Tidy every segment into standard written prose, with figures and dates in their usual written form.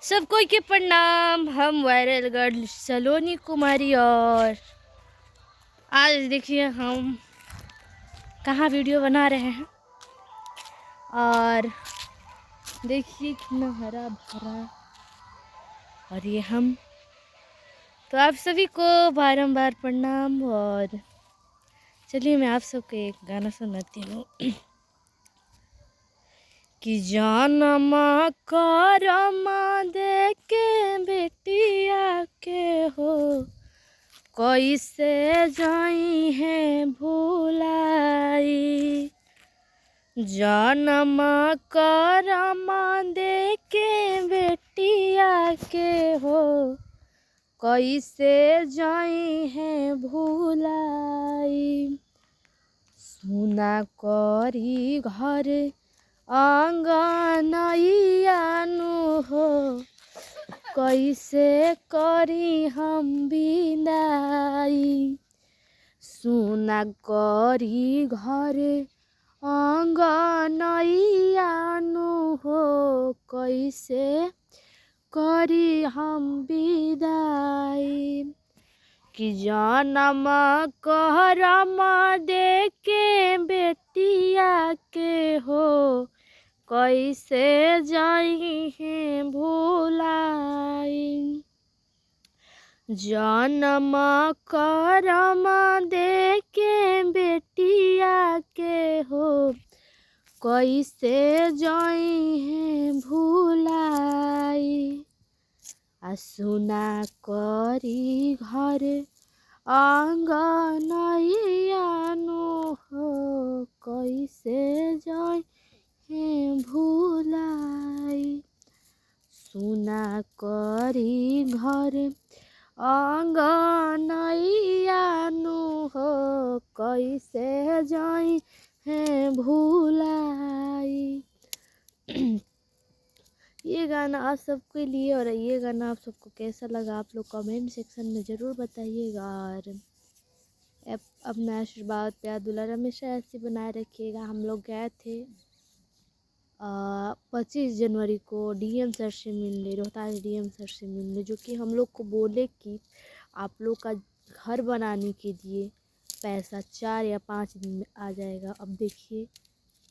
सबको के प्रणाम। हम वायरल गर्ल सलोनी कुमारी और आज देखिए हम कहाँ वीडियो बना रहे हैं और देखिए कितना हरा भरा। और ये हम तो आप सभी को बारंबार प्रणाम। और चलिए मैं आप सबको एक गाना सुनाती हूँ कि जानमा करमा दे के बेटिया के हो कैसे जाई है भुलाई। जानमा करमा दे के बेटिया के हो कैसे जाई है भुलाई। सुना करी घर आंगनैया नु हो कैसे करी हम विदाई। सुना करी घर आंगनैया नु हो कैसे करी हम विदाई। कि जनम करम दे के बेटिया के हो कैसे जाई है भुलाई। जनम करम दे के बेटिया के हो कैसे जाई है भुलाई। सुना करी घर आंगनैया नु हो कैसे जाई है भुलाई। सुना करी घर आंगनैया नु हो कैसे जाई है भुलाई। ये गाना आप सबके लिए और ये गाना आप सबको कैसा लगा आप लोग कमेंट सेक्शन में ज़रूर बताइएगा। और अपना आशीर्वाद प्यार दुलार हमेशा ऐसे बनाए रखिएगा। हम लोग गए थे 25 जनवरी को डीएम सर से मिलने, रोहतास डीएम सर से मिलने, जो कि हम लोग को बोले कि आप लोग का घर बनाने के लिए पैसा 4 या 5 दिन में आ जाएगा। अब देखिए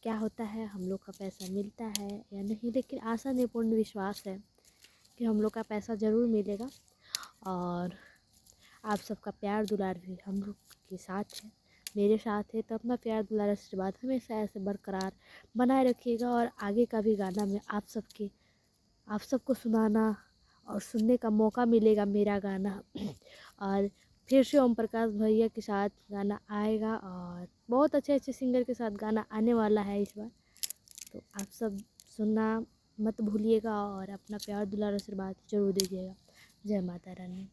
क्या होता है, हम लोग का पैसा मिलता है या नहीं, लेकिन आशा नहीं पूर्ण विश्वास है कि हम लोग का पैसा ज़रूर मिलेगा। और आप सबका प्यार दुलार भी हम लोग के साथ है, मेरे साथ है, तो अपना प्यार दुलार आशीर्वाद हमेशा ऐसे बरकरार बनाए रखिएगा। और आगे का भी गाना में आप सबको सुनाना और सुनने का मौका मिलेगा मेरा गाना। और फिर से ओम प्रकाश भैया के साथ गाना आएगा और बहुत अच्छे अच्छे सिंगर के साथ गाना आने वाला है इस बार। तो आप सब सुनना मत भूलिएगा और अपना प्यार दुलार आशीर्वाद जरूर दीजिएगा। जय माता रानी।